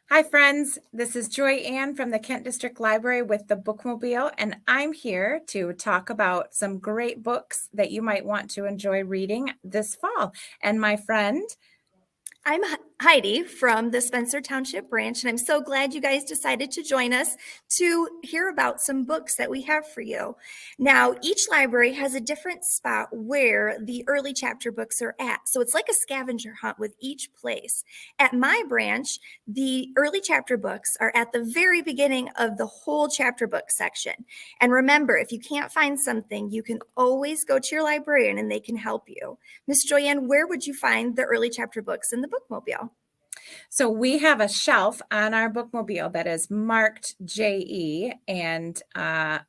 Hi, friends. This is Joyanne from the Kent District Library with the Bookmobile, and I'm here to talk about some great books that you might want to enjoy reading this fall. And my friend, I'm Heidi from the Spencer Township branch, and I'm so glad you guys decided to join us to hear about some books that we have for you. Now, each library has a different spot where the early chapter books are at. So it's like a scavenger hunt with each place. At my branch, the early chapter books are at the very beginning of the whole chapter book section. And remember, if you can't find something, you can always go to your librarian and they can help you. Miss Joyanne, where would you find the early chapter books in the bookmobile? so we have a shelf on our Bookmobile that is marked JE, and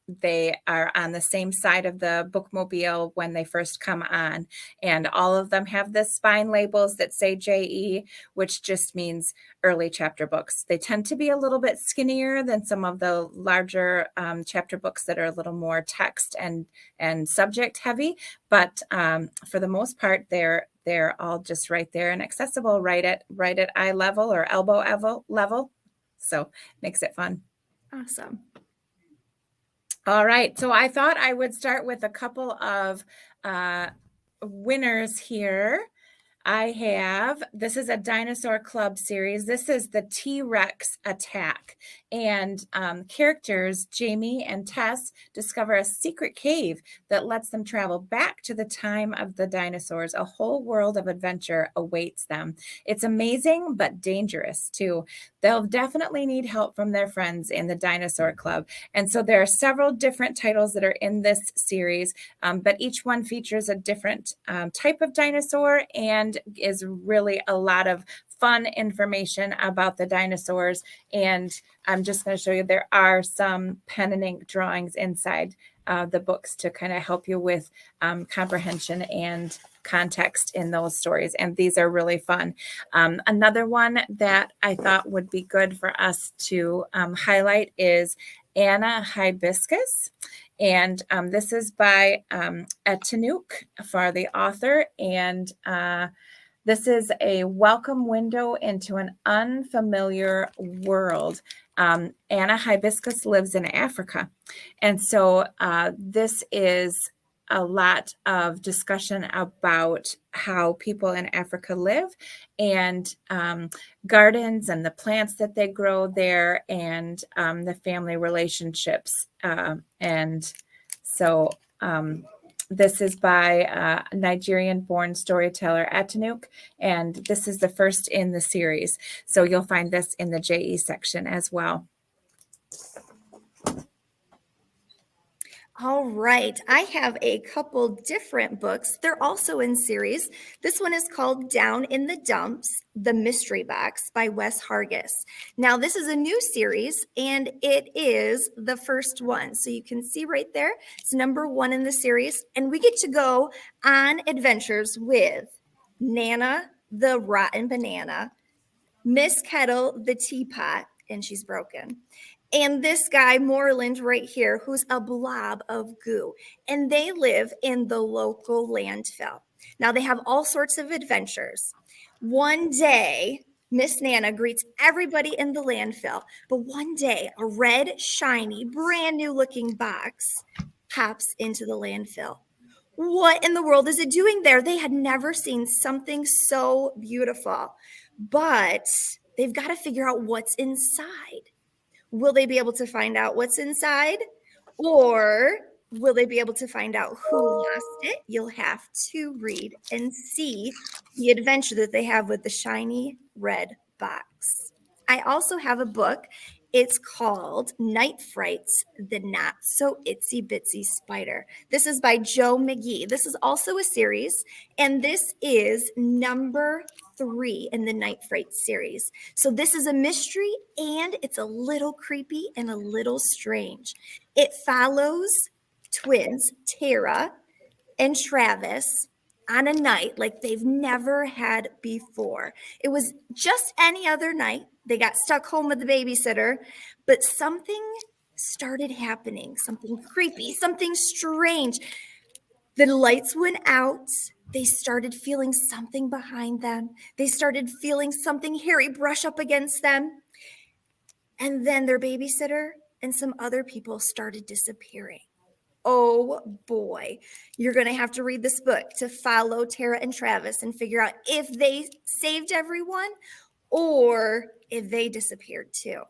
they are on the same side of the Bookmobile when they first come on. And all of them have the spine labels that say JE, which just means early chapter books. They tend to be a little bit skinnier than some of the larger chapter books that are a little more text and subject heavy, but for the most part, they're all just right there and accessible right at eye level or elbow level. So makes it fun. Awesome. All right. So I thought I would start with a couple of winners here. This is a Dinosaur Club series. This is the T-Rex Attack. And characters Jamie and Tess discover a secret cave that lets them travel back to the time of the dinosaurs. A whole world of adventure awaits them. It's amazing, but dangerous too. They'll definitely need help from their friends in the Dinosaur Club. And so there are several different titles that are in this series, but each one features a different type of dinosaur and is really a lot of fun information about the dinosaurs. And I'm just going to show you there are some pen and ink drawings inside the books to kind of help you with comprehension and context in those stories. And these are really fun. Another one that I thought would be good for us to highlight is Anna Hibiscus. And this is by Etanouk for the author. And this is a welcome window into an unfamiliar world. Anna Hibiscus lives in Africa. And so this is a lot of discussion about how people in Africa live and gardens and the plants that they grow there and the family relationships. And so this is by Nigerian-born storyteller Etanouk, and this is the first in the series. So you'll find this in the JE section as well. All right, I have a couple different books. They're also in series. This one is called Down in the Dumps, The Mystery Box by Wes Hargis. Now, this is a new series, and it is the first one. So you can see right there, it's number 1 in the series, and we get to go on adventures with Nana, the rotten banana, Miss Kettle, the teapot, and she's broken. And this guy, Moreland, right here, who's a blob of goo. And they live in the local landfill. Now, they have all sorts of adventures. One day, Miss Nana greets everybody in the landfill. But one day, a red, shiny, brand new looking box pops into the landfill. What in the world is it doing there? They had never seen something so beautiful. But they've got to figure out what's inside. Will they be able to find out what's inside? Or will they be able to find out who lost it? You'll have to read and see the adventure that they have with the shiny red box. I also have a book. It's called Night Frights, the Not So Itsy Bitsy Spider. This is by Joe McGee. This is also a series, and this is number 3 in the Night Frights series. So this is a mystery, and it's a little creepy and a little strange. It follows twins, Tara and Travis, on a night like they've never had before. It was just any other night. They got stuck home with the babysitter, but something started happening, something creepy, something strange. The lights went out. They started feeling something behind them. They started feeling something hairy brush up against them. And then their babysitter and some other people started disappearing. Oh boy, you're going to have to read this book to follow Tara and Travis and figure out if they saved everyone or if they disappeared too.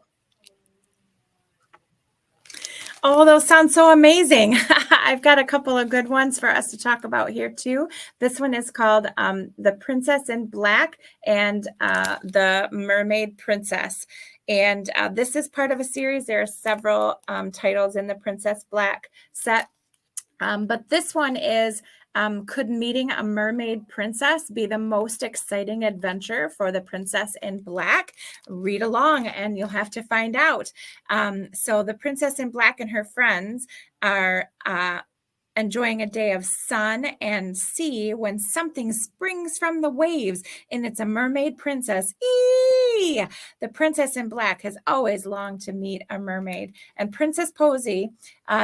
Oh, those sound so amazing. I've got a couple of good ones for us to talk about here too. This one is called The Princess in Black and The Mermaid Princess. And this is part of a series. There are several titles in the Princess Black set. But this one is, could meeting a mermaid princess be the most exciting adventure for the Princess in Black? Read along and you'll have to find out. So the Princess in Black and her friends are enjoying a day of sun and sea when something springs from the waves, and it's a mermaid princess. Eee! The Princess in Black has always longed to meet a mermaid, and Princess Posy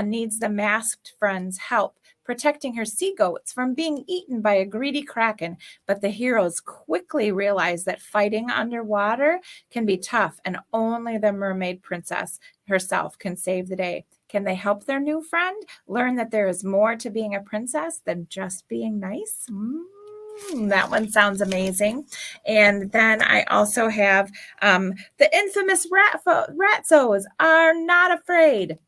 needs the masked friend's help, protecting her sea goats from being eaten by a greedy kraken. But the heroes quickly realize that fighting underwater can be tough, and only the mermaid princess herself can save the day. Can they help their new friend learn that there is more to being a princess than just being nice? That one sounds amazing. And then I also have the infamous Ratzos Are Not Afraid.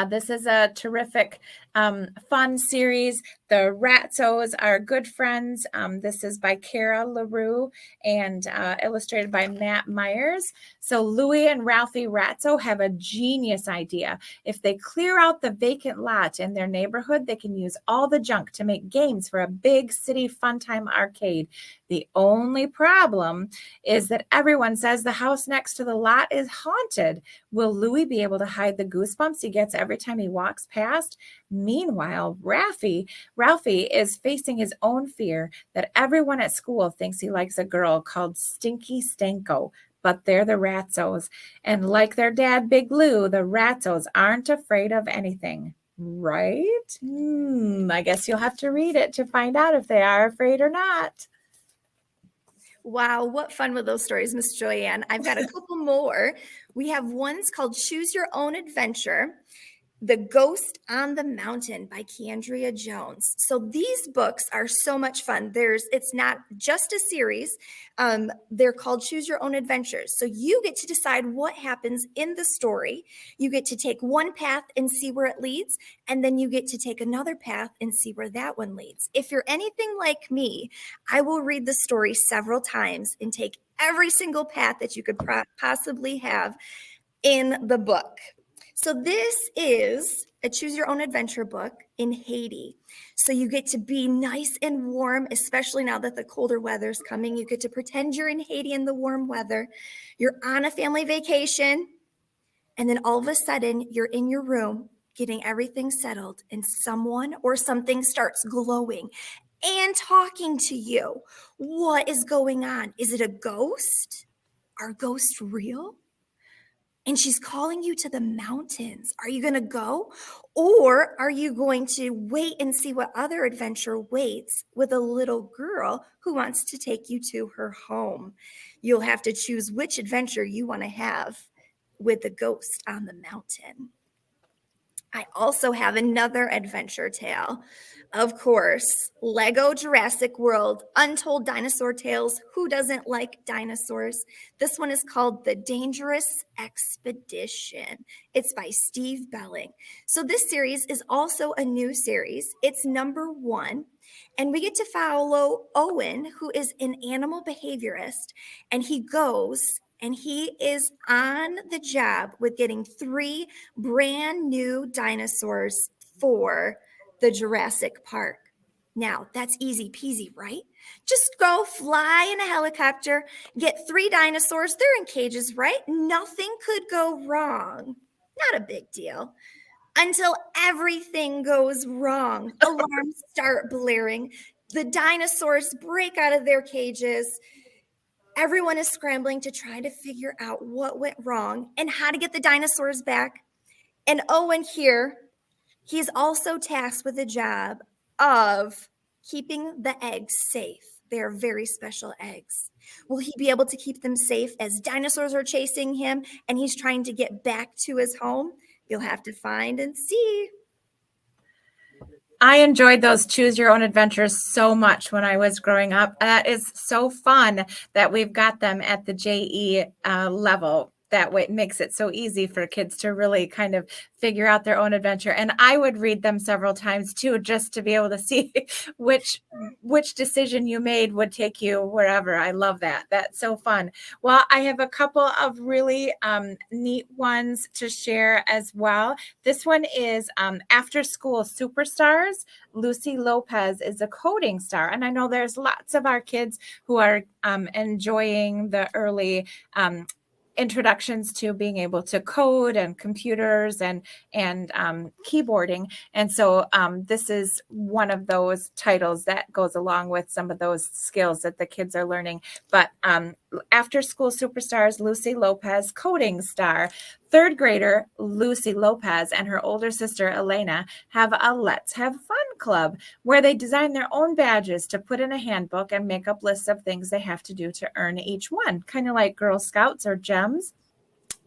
This is a terrific, fun series. The Ratzos are good friends. This is by Kara LaRue and illustrated by Matt Myers. So Louie and Ralphie Ratzo have a genius idea. If they clear out the vacant lot in their neighborhood, they can use all the junk to make games for a big city fun time arcade. The only problem is that everyone says the house next to the lot is haunted. Will Louie be able to hide the goosebumps he gets every time he walks past? Meanwhile, Ralphie is facing his own fear that everyone at school thinks he likes a girl called Stinky Stanko, but they're the Ratzos. And like their dad, Big Lou, the Ratzos aren't afraid of anything. Right? I guess you'll have to read it to find out if they are afraid or not. Wow, what fun with those stories, Miss Joyanne. I've got a couple more. We have ones called Choose Your Own Adventure. The Ghost on the Mountain by Keandria Jones. So these books are so much fun. It's not just a series. They're called Choose Your Own Adventures. So you get to decide what happens in the story. You get to take one path and see where it leads, and then you get to take another path and see where that one leads. If you're anything like me, I will read the story several times and take every single path that you could possibly have in the book. So this is a Choose Your Own Adventure book in Haiti. So you get to be nice and warm, especially now that the colder weather is coming. You get to pretend you're in Haiti in the warm weather. You're on a family vacation. And then all of a sudden, you're in your room getting everything settled, and someone or something starts glowing and talking to you. What is going on? Is it a ghost? Are ghosts real? And she's calling you to the mountains. Are you going to go? Or are you going to wait and see what other adventure waits with a little girl who wants to take you to her home? You'll have to choose which adventure you want to have with the ghost on the mountain. I also have another adventure tale. Of course, Lego Jurassic World, Untold Dinosaur Tales. Who doesn't like dinosaurs? This one is called The Dangerous Expedition. It's by Steve Belling. So this series is also a new series. It's number 1. And we get to follow Owen, who is an animal behaviorist, and he goes and he is on the job with getting 3 brand new dinosaurs for the Jurassic Park. Now, that's easy peasy, right? Just go fly in a helicopter, get 3 dinosaurs. They're in cages, right? Nothing could go wrong. Not a big deal. Until everything goes wrong. Alarms start blaring. The dinosaurs break out of their cages. Everyone is scrambling to try to figure out what went wrong and how to get the dinosaurs back. And Owen here, he's also tasked with the job of keeping the eggs safe. They are very special eggs. Will he be able to keep them safe as dinosaurs are chasing him and he's trying to get back to his home? You'll have to find and see. I enjoyed those choose your own adventures so much when I was growing up. That is so fun that we've got them at the JE level. That way it makes it so easy for kids to really kind of figure out their own adventure. And I would read them several times too, just to be able to see which decision you made would take you wherever. I love that. That's so fun. Well, I have a couple of really neat ones to share as well. This one is After School Superstars. Lucy Lopez is a coding star. And I know there's lots of our kids who are enjoying the early introductions to being able to code and computers and keyboarding. And so this is one of those titles that goes along with some of those skills that the kids are learning. But After School Superstars, Lucy Lopez, coding star. Third grader Lucy Lopez and her older sister Elena have a Let's Have Fun club where they design their own badges to put in a handbook and make up lists of things they have to do to earn each one, kind of like Girl Scouts or GEMS.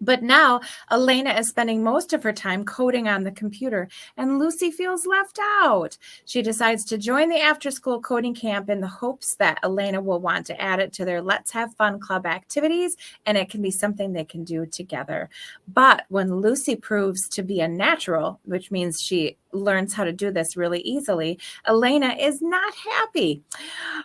But now Elena is spending most of her time coding on the computer, and Lucy feels left out. She decides to join the after-school coding camp in the hopes that Elena will want to add it to their Let's Have Fun club activities, and it can be something they can do together. But when Lucy proves to be a natural, which means she learns how to do this really easily, Elena is not happy.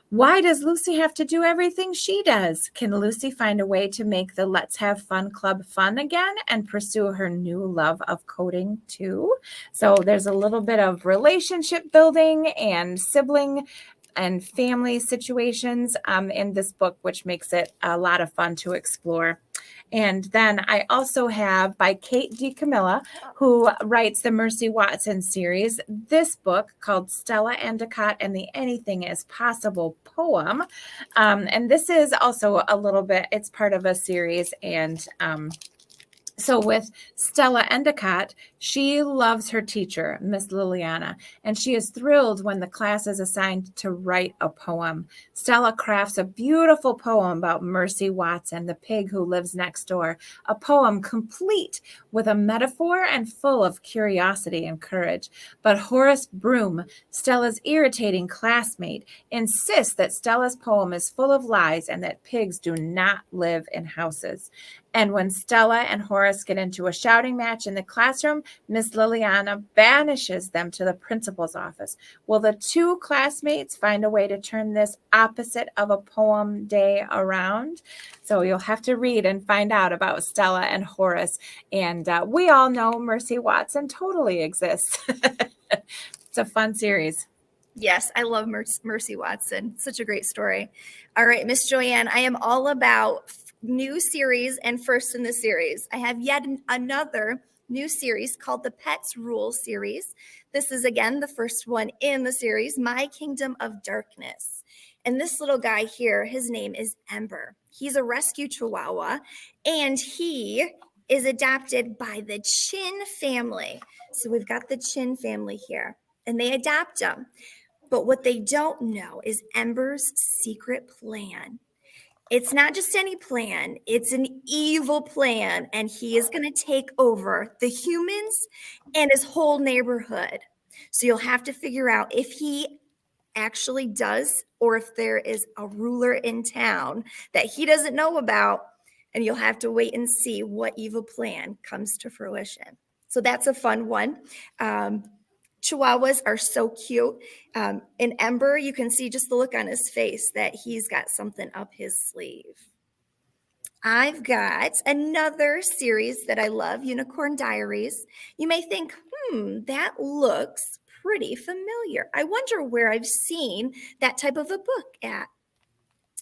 Why does Lucy have to do everything she does? Can Lucy find a way to make the Let's Have Fun club fun again and pursue her new love of coding too? So there's a little bit of relationship building and sibling and family situations in this book, which makes it a lot of fun to explore. And then I also have by Kate DiCamilla, who writes the Mercy Watson series, this book called Stella Endicott and the Anything is Possible poem. And this is also a little bit, it's part of a series. And so with Stella Endicott, she loves her teacher, Miss Liliana, and she is thrilled when the class is assigned to write a poem. Stella crafts a beautiful poem about Mercy Watson, the pig who lives next door, a poem complete with a metaphor and full of curiosity and courage. But Horace Broom, Stella's irritating classmate, insists that Stella's poem is full of lies and that pigs do not live in houses. And when Stella and Horace get into a shouting match in the classroom, Miss Liliana banishes them to the principal's office. Will the two classmates find a way to turn this opposite of a poem day around? So you'll have to read and find out about Stella and Horace. And we all know Mercy Watson totally exists. It's a fun series. Yes, I love Mercy Watson. Such a great story. All right, Miss Joyanne, I am all about new series and first in the series. I have yet another new series called the Pets Rule series. This is, again, the first one in the series, My Kingdom of Darkness. And this little guy here, his name is Ember. He's a rescue chihuahua, and he is adopted by the Chin family. So we've got the Chin family here, and they adopt him. But what they don't know is Ember's secret plan. It's not just any plan, it's an evil plan, and he is going to take over the humans and his whole neighborhood. So you'll have to figure out if he actually does or if there is a ruler in town that he doesn't know about, and you'll have to wait and see what evil plan comes to fruition. So that's a fun one. Chihuahuas are so cute. In Ember, you can see just the look on his face that he's got something up his sleeve. I've got another series that I love, Unicorn Diaries. You may think, that looks pretty familiar. I wonder where I've seen that type of a book at.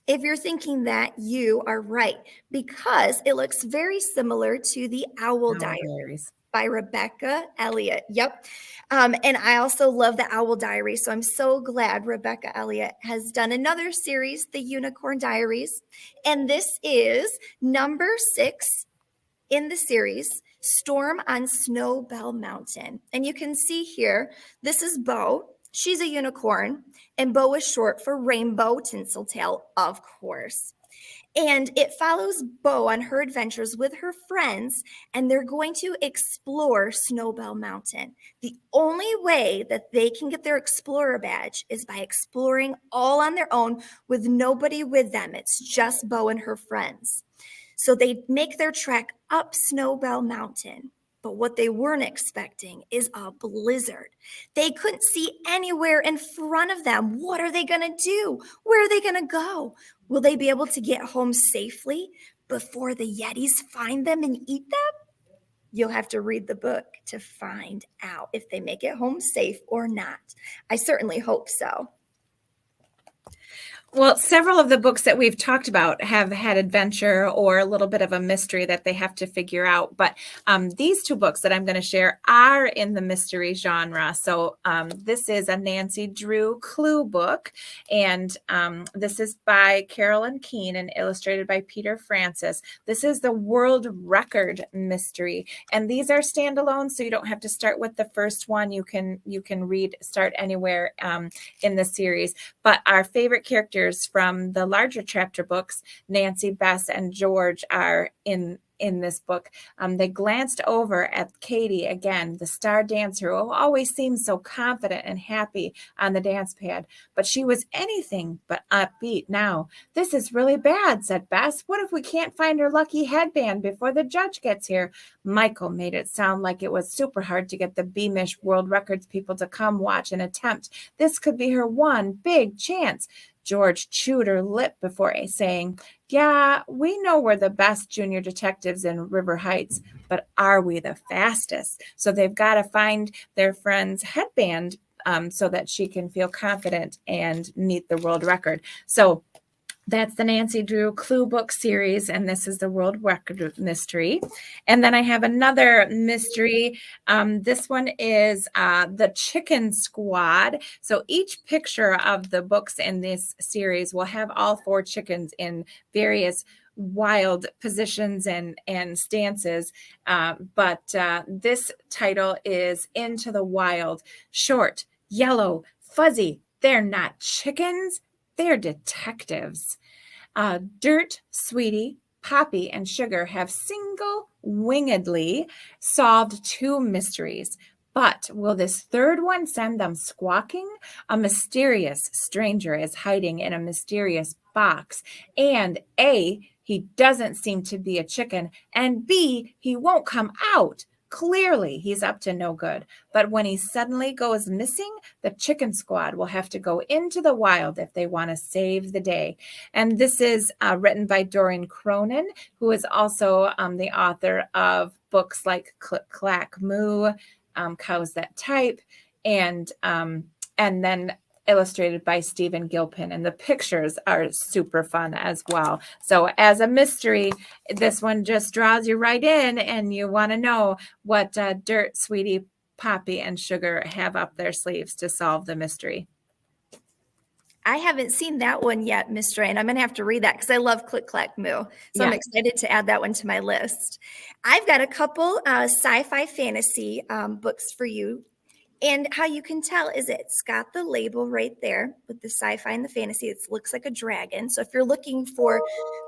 If you're thinking that, you are right, because it looks very similar to the Owl Diaries by Rebecca Elliott. Yep. And I also love the Owl Diary. So I'm so glad Rebecca Elliott has done another series, The Unicorn Diaries. And this is number 6 in the series, Storm on Snowbell Mountain. And you can see here, this is Bo. She's a unicorn, and Bo is short for Rainbow Tinseltail, of course. And it follows Bo on her adventures with her friends, and they're going to explore Snowbell Mountain. The only way that they can get their Explorer badge is by exploring all on their own with nobody with them. It's just Bo and her friends. So they make their trek up Snowbell Mountain. But what they weren't expecting is a blizzard. They couldn't see anywhere in front of them. What are they going to do? Where are they going to go? Will they be able to get home safely before the Yetis find them and eat them? You'll have to read the book to find out if they make it home safe or not. I certainly hope so. Well, several of the books that we've talked about have had adventure or a little bit of a mystery that they have to figure out. But these two books that I'm going to share are in the mystery genre. So this is a Nancy Drew Clue book, and this is by Carolyn Keene and illustrated by Peter Francis. This is the world record mystery, and these are standalone, so you don't have to start with the first one. You can start anywhere in the series. But our favorite characters from the larger chapter books, Nancy, Bess, and George, are in this book. They glanced over at Katie again, the star dancer who always seems so confident and happy on the dance pad, but she was anything but upbeat now. "This is really bad," said Bess. "What if we can't find her lucky headband before the judge gets here?" Michael made it sound like it was super hard to get the Beamish World Records people to come watch and attempt. This could be her one big chance. George chewed her lip before saying, "Yeah, we know we're the best junior detectives in River Heights, but are we the fastest?" So they've got to find their friend's headband so that she can feel confident and meet the world record. So that's the Nancy Drew Clue book series, and this is the world record mystery. And then I have another mystery. This one is the Chicken Squad. So each picture of the books in this series will have all 4 chickens in various wild positions and stances. But this title is Into the Wild. Short, yellow, fuzzy. They're not chickens. They're detectives. Dirt, Sweetie, Poppy, and Sugar have single-wingedly solved 2 mysteries. But will this third one send them squawking? A mysterious stranger is hiding in a mysterious box. And A, he doesn't seem to be a chicken. And B, he won't come out. Clearly, he's up to no good. But when he suddenly goes missing, the Chicken Squad will have to go into the wild if they want to save the day. And this is written by Doreen Cronin, who is also the author of books like Click, Clack, Moo, Cows That Type, and then illustrated by Stephen Gilpin, and the pictures are super fun as well. So as a mystery, this one just draws you right in, and you want to know what Dirt, Sweetie, Poppy, and Sugar have up their sleeves to solve the mystery. I haven't seen that one yet, Miss Ray, and I'm going to have to read that because I love Click Clack Moo. So I'm excited to add that one to my list. I've got a couple sci-fi fantasy books for you. And how you can tell is it's got the label right there with the sci-fi and the fantasy. It looks like a dragon. So if you're looking for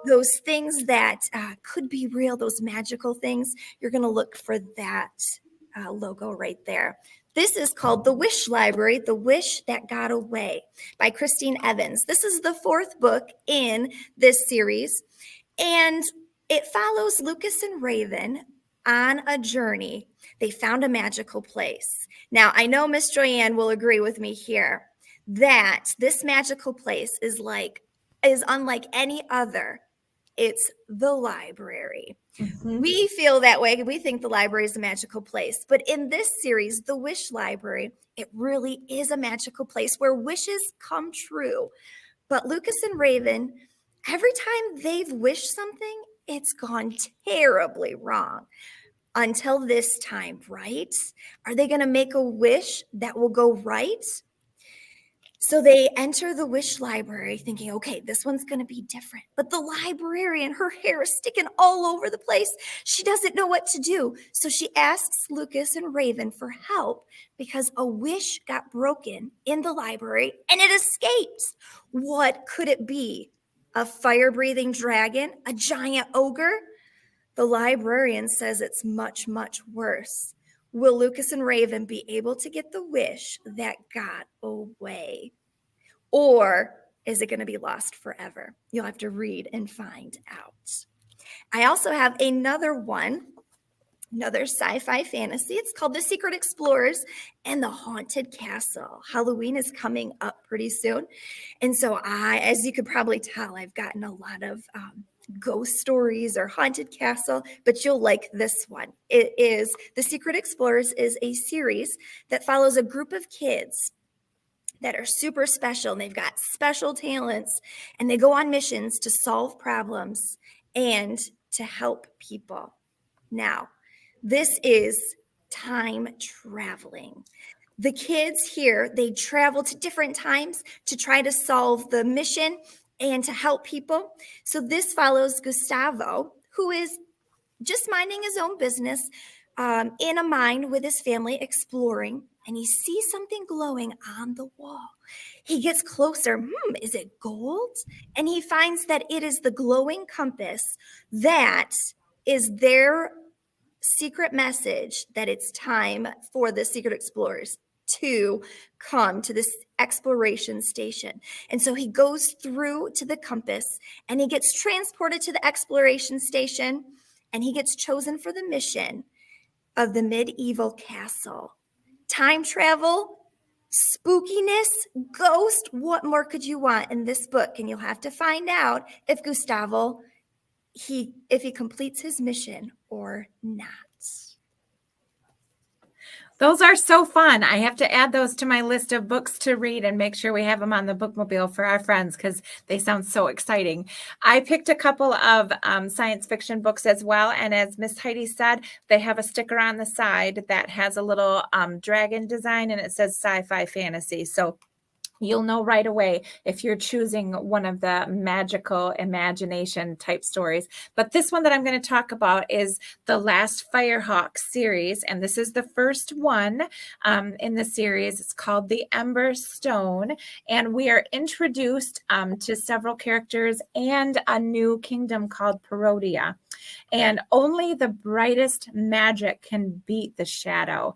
those things that could be real, those magical things, you're going to look for that logo right there. This is called The Wish Library, The Wish That Got Away by Christine Evans. This is the 4th book in this series. And it follows Lucas and Raven on a journey. They found a magical place. Now, I know Miss Joyanne will agree with me here that this magical place is unlike any other. It's the library. Mm-hmm. We feel that way. We think the library is a magical place. But in this series, The Wish Library, it really is a magical place where wishes come true. But Lucas and Raven, every time they've wished something, it's gone terribly wrong. Until this time, right? Are they going to make a wish that will go right? So they enter the wish library thinking, okay, this one's going to be different. But the librarian, her hair is sticking all over the place. She doesn't know what to do. So she asks Lucas and Raven for help because a wish got broken in the library and it escaped. What could it be? A fire-breathing dragon? A giant ogre? The librarian says it's much, much worse. Will Lucas and Raven be able to get the wish that got away? Or is it going to be lost forever? You'll have to read and find out. I also have another one, another sci-fi fantasy. It's called The Secret Explorers and the Haunted Castle. Halloween is coming up pretty soon. And so as you could probably tell, I've gotten a lot of ghost stories or haunted castle, but you'll like this one. It is The Secret Explorers is a series that follows a group of kids that are super special and they've got special talents and they go on missions to solve problems and to help people. Now, this is time traveling. The kids here, they travel to different times to try to solve the mission and to help people. So this follows Gustavo, who is just minding his own business in a mine with his family exploring, and he sees something glowing on the wall. He gets closer. Is it gold? And he finds that it is the glowing compass that is their secret message that it's time for the secret explorers to come to this exploration station. And so he goes through to the compass and he gets transported to the exploration station and he gets chosen for the mission of the medieval castle. Time travel, spookiness, ghost, what more could you want in this book? And you'll have to find out if Gustavo, if he completes his mission or not. Those are so fun. I have to add those to my list of books to read and make sure we have them on the bookmobile for our friends because they sound so exciting. I picked a couple of science fiction books as well. And as Miss Heidi said, they have a sticker on the side that has a little dragon design and it says sci-fi fantasy. So you'll know right away if you're choosing one of the magical imagination type stories. But this one that I'm going to talk about is the Last Firehawk series. And this is the first one in the series. It's called The Ember Stone. And we are introduced to several characters and a new kingdom called Perodia. And only the brightest magic can beat the shadow.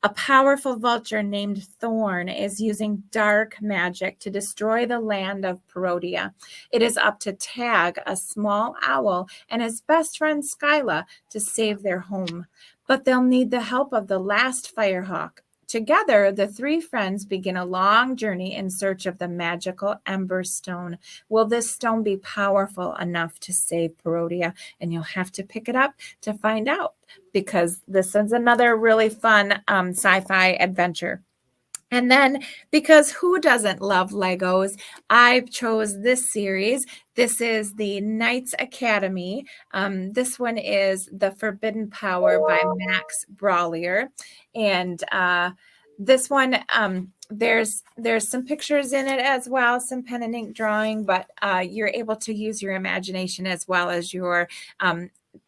A powerful vulture named Thorn is using dark magic to destroy the land of Perodia. It is up to Tag, a small owl, and his best friend Skyla to save their home. But they'll need the help of the last Firehawk. Together, the three friends begin a long journey in search of the magical Ember Stone. Will this stone be powerful enough to save Perodia? And you'll have to pick it up to find out because this is another really fun sci-fi adventure. And then, because who doesn't love Legos, I chose this series. This is the Knights Academy. This one is The Forbidden Power by Max Brawlier. And this one, there's some pictures in it as well, some pen and ink drawing, but you're able to use your imagination as well as your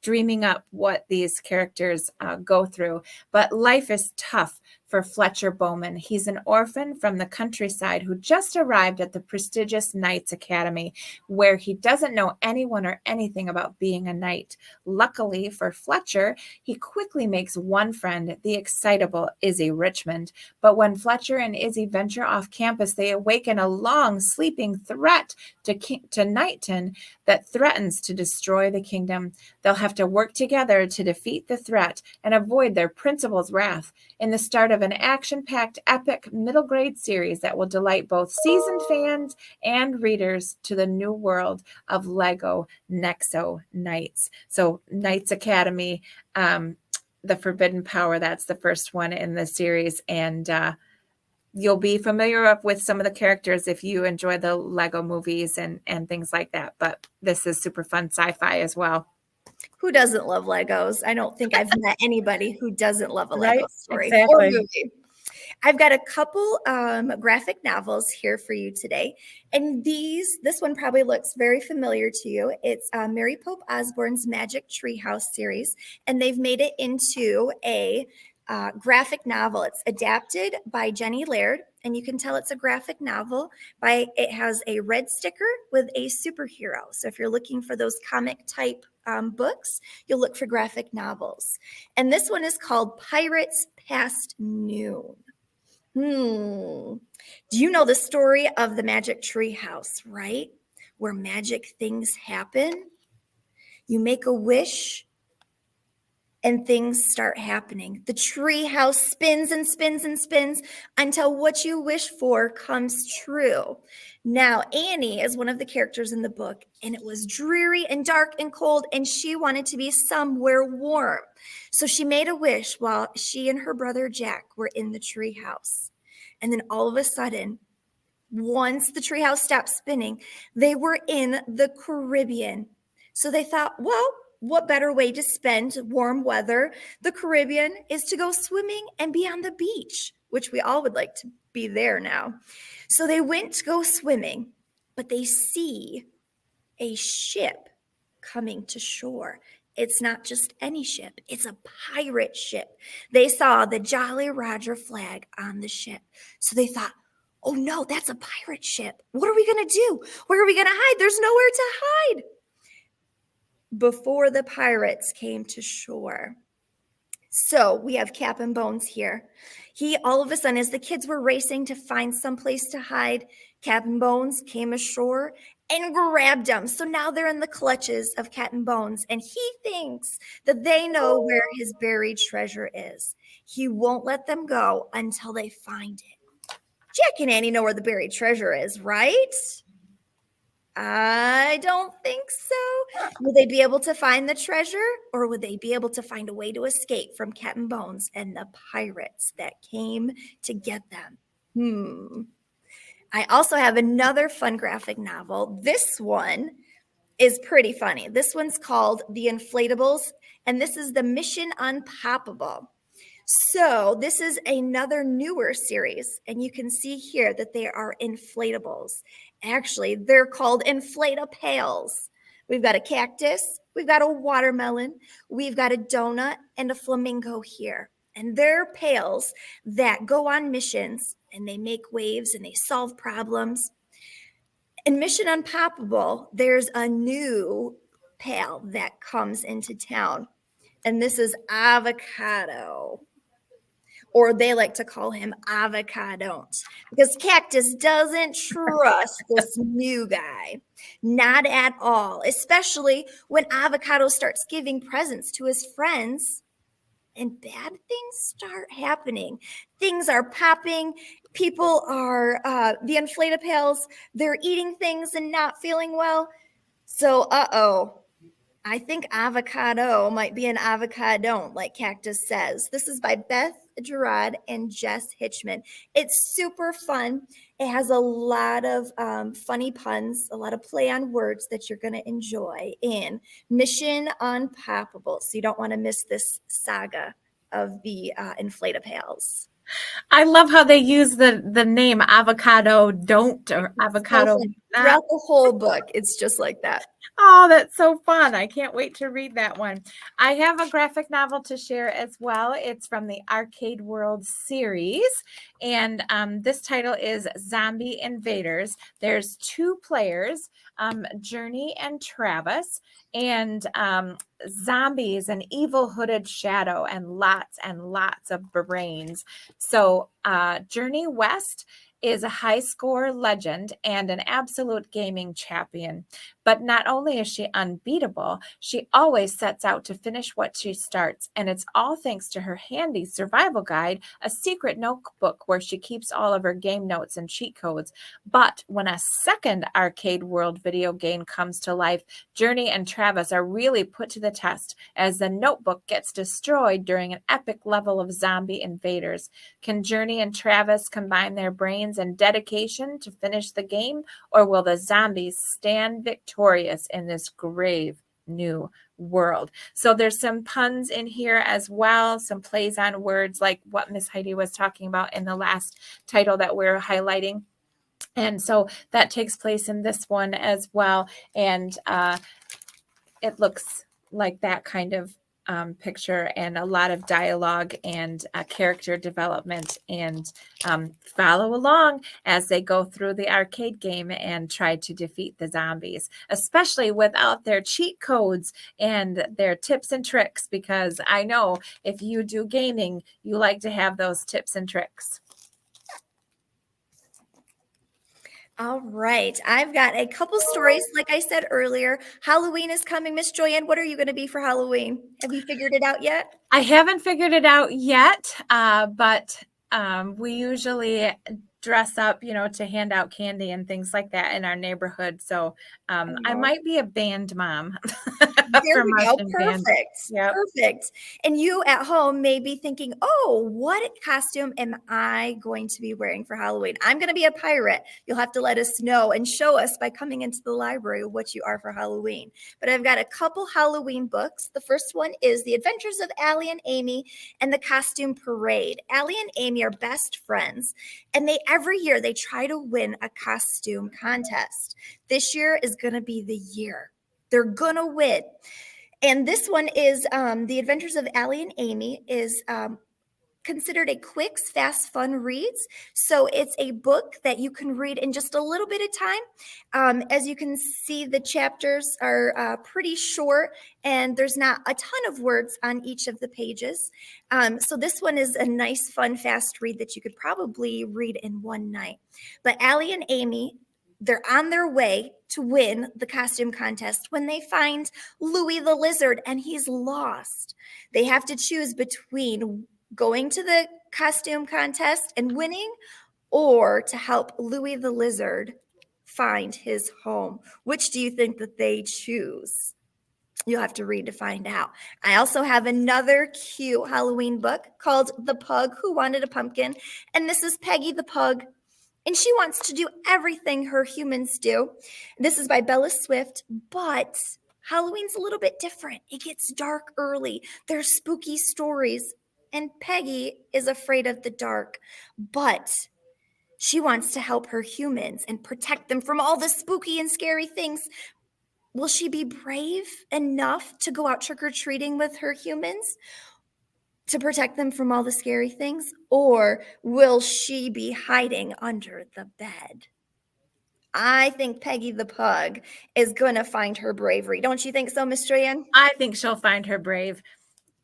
dreaming up what these characters go through. But life is tough for Fletcher Bowman. He's an orphan from the countryside who just arrived at the prestigious Knights Academy, where he doesn't know anyone or anything about being a knight. Luckily for Fletcher, he quickly makes one friend, the excitable Izzy Richmond. But when Fletcher and Izzy venture off campus, they awaken a long sleeping threat to Knighton that threatens to destroy the kingdom. They'll have to work together to defeat the threat and avoid their principal's wrath in the start of an action-packed epic middle grade series that will delight both seasoned fans and readers to the new world of Lego Nexo Knights. So Knights Academy, The Forbidden Power, that's the first one in the series. And you'll be familiar with some of the characters if you enjoy the Lego movies and things like that. But this is super fun sci-fi as well. Who doesn't love Legos? I don't think I've met anybody who doesn't love a Lego Right? story Exactly. or movie. I've got a couple graphic novels here for you today. And this one probably looks very familiar to you. It's Mary Pope Osborne's Magic Treehouse series, and they've made it into a graphic novel. It's adapted by Jenny Laird, and you can tell it's a graphic novel by, it has a red sticker with a superhero. So if you're looking for those comic type books, you'll look for graphic novels. And this one is called Pirates Past Noon. Do you know the story of the Magic Tree House, right? Where magic things happen? You make a wish and things start happening. The tree house spins and spins and spins until what you wish for comes true. Now, Annie is one of the characters in the book, and it was dreary and dark and cold, and she wanted to be somewhere warm. So she made a wish while she and her brother Jack were in the tree house. And then all of a sudden, once the treehouse stopped spinning, they were in the Caribbean. So they thought, well, what better way to spend warm weather? The Caribbean is to go swimming and be on the beach, which we all would like to be there now. So they went to go swimming, but they see a ship coming to shore. It's not just any ship, it's a pirate ship. They saw the Jolly Roger flag on the ship. So they thought, oh no, that's a pirate ship. What are we going to do? Where are we going to hide? There's nowhere to hide. Before the pirates came to shore. So we have Cap'n Bones here. He, all of a sudden, as the kids were racing to find some place to hide, Cap'n Bones came ashore and grabbed them. So now they're in the clutches of Cap'n Bones, and he thinks that they know where his buried treasure is. He won't let them go until they find it. Jack and Annie know where the buried treasure is, right? I don't think so. Will they be able to find the treasure, or would they be able to find a way to escape from Cap'n Bones and the pirates that came to get them? I also have another fun graphic novel. This one is pretty funny. This one's called The Inflatables, and this is the Mission Unpoppable. So this is another newer series, and you can see here that they are inflatables. Actually, they're called inflatapails. We've got a cactus, we've got a watermelon, we've got a donut, and a flamingo here. And they're pails that go on missions, and they make waves, and they solve problems. In Mission Unpoppable, there's a new pail that comes into town, and this is Avocado. Or they like to call him Avocadon't, because Cactus doesn't trust this new guy. Not at all, especially when Avocado starts giving presents to his friends and bad things start happening. Things are popping. People are, the inflatapails, they're eating things and not feeling well. So, I think Avocado might be an Avocadon't, like Cactus says. This is by Beth Gerard and Jess Hitchman. It's super fun. It has a lot of funny puns, a lot of play on words that you're going to enjoy in Mission Unpoppable. So you don't want to miss this saga of the inflatapails. I love how they use the name Avocado Don't or Avocado So Not. throughout the whole book, it's just like that. Oh, that's so fun. I can't wait to read that one. I have a graphic novel to share as well. It's from the Arcade World series, and this title is Zombie Invaders. There's two players, Journey and Travis, and zombies, an evil hooded shadow, and lots of brains. So Journey West is a high score legend and an absolute gaming champion. But not only is she unbeatable, she always sets out to finish what she starts. And it's all thanks to her handy survival guide, a secret notebook where she keeps all of her game notes and cheat codes. But when a second Arcade World video game comes to life, Journey and Travis are really put to the test as the notebook gets destroyed during an epic level of zombie invaders. Can Journey and Travis combine their brains and dedication to finish the game, or will the zombies stand victorious in this grave new world. So there's some puns in here as well, some plays on words like what Miss Heidi was talking about in the last title that we're highlighting. And so that takes place in this one as well. And it looks like that kind of picture, and a lot of dialogue and character development, and follow along as they go through the arcade game and try to defeat the zombies, especially without their cheat codes and their tips and tricks, because I know if you do gaming, you like to have those tips and tricks. All right. I've got a couple stories. Like I said earlier, Halloween is coming. Miss Joyanne, what are you going to be for Halloween? Have you figured it out yet? I haven't figured it out yet, but we usually dress up, to hand out candy and things like that in our neighborhood. So I might be a band mom. There we go. Marching band. Perfect. Yep. Perfect. And you at home may be thinking, oh, what costume am I going to be wearing for Halloween? I'm going to be a pirate. You'll have to let us know and show us by coming into the library what you are for Halloween. But I've got a couple Halloween books. The first one is The Adventures of Allie and Amy and the Costume Parade. Allie and Amy are best friends, and every year they try to win a costume contest. This year is going to be the year. They're going to win. And this one is The Adventures of Allie and Amy is considered a quick, fast, fun reads. So it's a book that you can read in just a little bit of time. As you can see, the chapters are pretty short, and there's not a ton of words on each of the pages. So this one is a nice, fun, fast read that you could probably read in one night. But Allie and Amy, they're on their way to win the costume contest when they find Louie the Lizard, and he's lost. They have to choose between going to the costume contest and winning, or to help Louie the Lizard find his home. Which do you think that they choose? You'll have to read to find out. I also have another cute Halloween book called The Pug Who Wanted a Pumpkin, and this is Peggy the Pug, and she wants to do everything her humans do. This is by Bella Swift, but Halloween's a little bit different. It gets dark early. There's spooky stories, and Peggy is afraid of the dark, but she wants to help her humans and protect them from all the spooky and scary things. Will she be brave enough to go out trick-or-treating with her humans to protect them from all the scary things? Or will she be hiding under the bed? I think Peggy the Pug is going to find her bravery. Don't you think so, Miss Joyanne? I think she'll find her brave.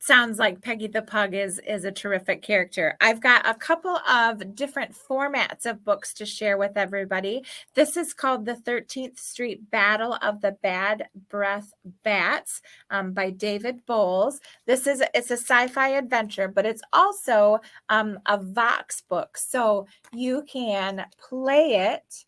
Sounds like Peggy the Pug is a terrific character. I've got a couple of different formats of books to share with everybody. This is called The 13th Street Battle of the Bad Breath Bats by David Bowles. It's a sci-fi adventure, but it's also a Vox book. So you can play it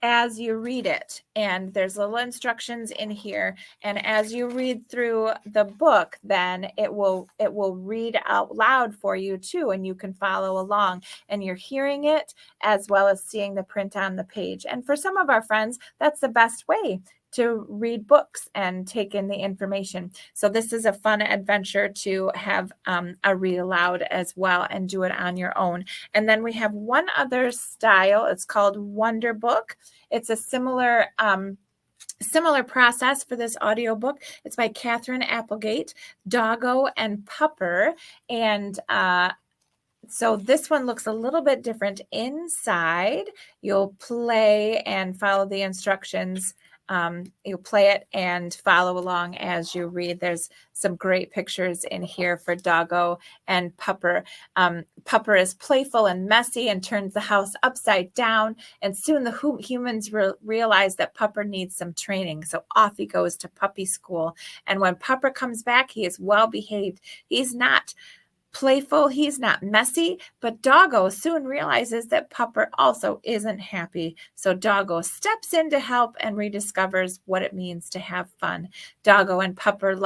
as you read it, and there's little instructions in here, and as you read through the book, then it will read out loud for you too, and you can follow along, and you're hearing it as well as seeing the print on the page. And for some of our friends, that's the best way to read books and take in the information. So this is a fun adventure to have a read aloud as well, and do it on your own. And then we have one other style. It's called Wonder Book. It's a similar process for this audiobook. It's by Catherine Applegate, Doggo and Pupper. And so this one looks a little bit different. Inside, you'll play and follow the instructions. You'll play it and follow along as you read. There's some great pictures in here for Doggo and Pupper. Pupper is playful and messy and turns the house upside down. And soon the humans realize that Pupper needs some training. So off he goes to puppy school. And when Pupper comes back, he is well behaved. He's not playful, he's not messy, but Doggo soon realizes that Pupper also isn't happy. So Doggo steps in to help and rediscovers what it means to have fun. Doggo and Pupper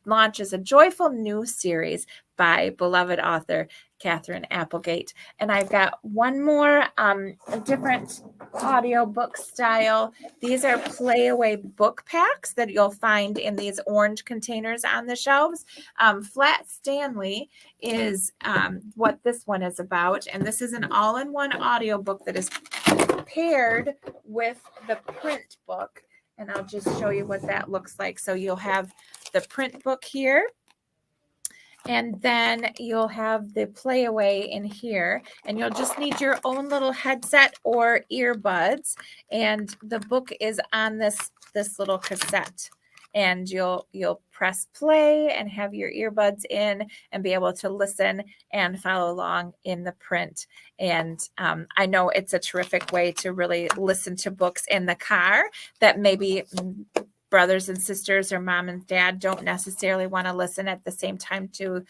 launches a joyful new series, by beloved author Catherine Applegate. And I've got one more different audiobook style. These are Playaway book packs that you'll find in these orange containers on the shelves. Flat Stanley is what this one is about. And this is an all-in-one audiobook that is paired with the print book. And I'll just show you what that looks like. So you'll have the print book here. And then you'll have the Playaway in here, and you'll just need your own little headset or earbuds. And the book is on this little cassette, and you'll press play and have your earbuds in and be able to listen and follow along in the print. And I know it's a terrific way to really listen to books in the car that maybe brothers and sisters or mom and dad don't necessarily want to listen at the same time to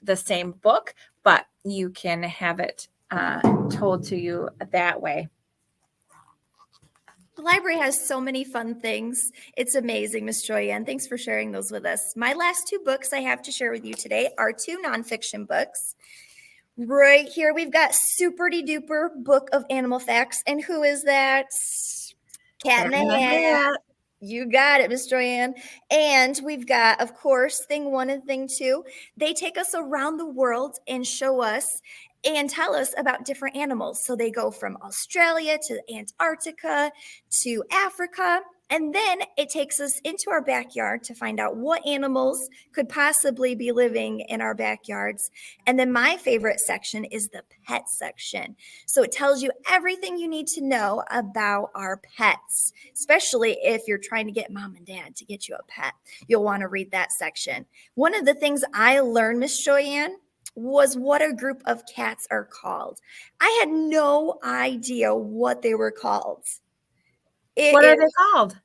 the same book, but you can have it told to you that way. The library has so many fun things. It's amazing, Miss Joyanne. Thanks for sharing those with us. My last two books I have to share with you today are two nonfiction books. Right here, we've got Super Duper Book of Animal Facts. And who is that? Cat in the Hat. You got it, Miss Joyanne. And we've got, of course, Thing 1 and Thing 2. They take us around the world and show us and tell us about different animals. So they go from Australia to Antarctica to Africa. And then it takes us into our backyard to find out what animals could possibly be living in our backyards. And then my favorite section is the pet section. So it tells you everything you need to know about our pets, especially if you're trying to get mom and dad to get you a pet. You'll want to read that section. One of the things I learned, Miss Joyanne, was what a group of cats are called. I had no idea what they were called. What are they called?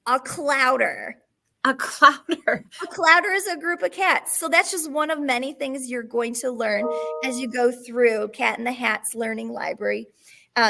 A clouder. A clouder. A clouder is a group of cats. So that's just one of many things you're going to learn as you go through Cat in the Hat's Learning Library.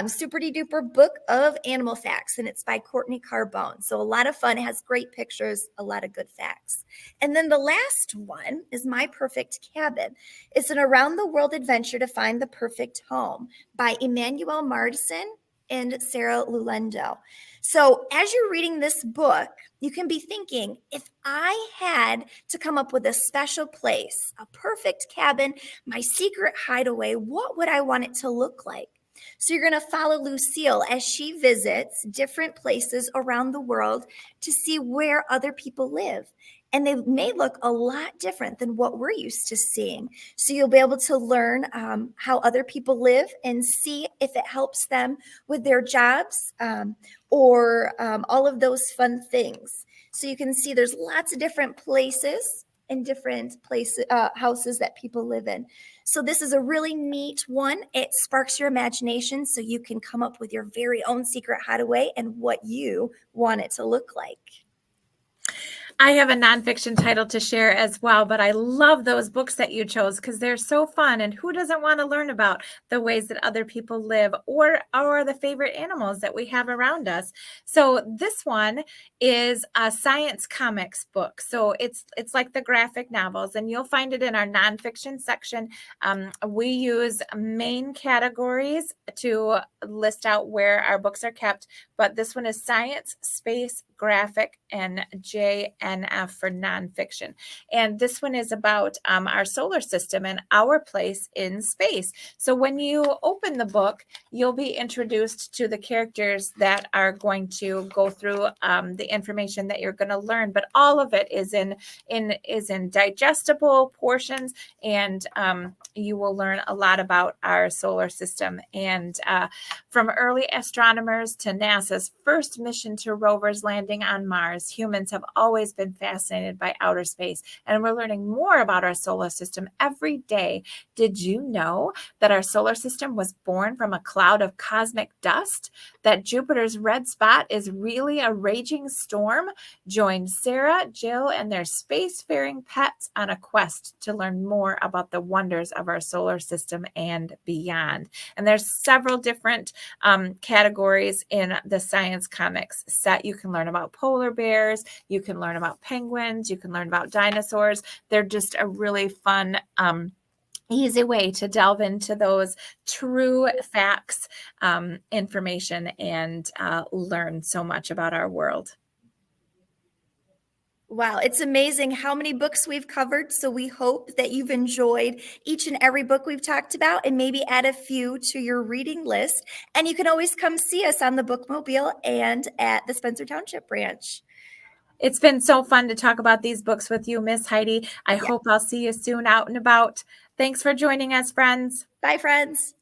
Super Duper Book of Animal Facts, and it's by Courtney Carbone. So a lot of fun. It has great pictures, a lot of good facts. And then the last one is My Perfect Cabin. It's an around-the-world adventure to find the perfect home by Emmanuel Mardison and Sarah Lulendo. So as you're reading this book, you can be thinking, if I had to come up with a special place, a perfect cabin, my secret hideaway, what would I want it to look like? So you're going to follow Lucille as she visits different places around the world to see where other people live. And they may look a lot different than what we're used to seeing. So you'll be able to learn how other people live and see if it helps them with their jobs or all of those fun things. So you can see there's lots of different places and different places, houses that people live in. So this is a really neat one. It sparks your imagination so you can come up with your very own secret hideaway and what you want it to look like. I have a nonfiction title to share as well, but I love those books that you chose because they're so fun. And who doesn't want to learn about the ways that other people live or the favorite animals that we have around us? So this one is a science comics book. So it's like the graphic novels, and you'll find it in our nonfiction section. We use main categories to list out where our books are kept, but this one is science, space, graphic, and JNF for nonfiction. And this one is about our solar system and our place in space. So when you open the book, you'll be introduced to the characters that are going to go through the information that you're going to learn. But all of it is in digestible portions, and you will learn a lot about our solar system. And from early astronomers to NASA's first mission to rovers landing on Mars, humans have always been fascinated by outer space, and we're learning more about our solar system every day. Did you know that our solar system was born from a cloud of cosmic dust? That Jupiter's red spot is really a raging storm? Join Sarah, Jill, and their spacefaring pets on a quest to learn more about the wonders of of our solar system and beyond. And there's several different categories in the science comics set. You can learn about polar bears, you can learn about penguins, you can learn about dinosaurs. They're just a really fun easy way to delve into those true facts, information, and learn so much about our world. Wow, it's amazing how many books we've covered. So we hope that you've enjoyed each and every book we've talked about and maybe add a few to your reading list. And you can always come see us on the Bookmobile and at the Spencer Township branch. It's been so fun to talk about these books with you, Miss Heidi. I hope I'll see you soon out and about. Thanks for joining us, friends. Bye, friends.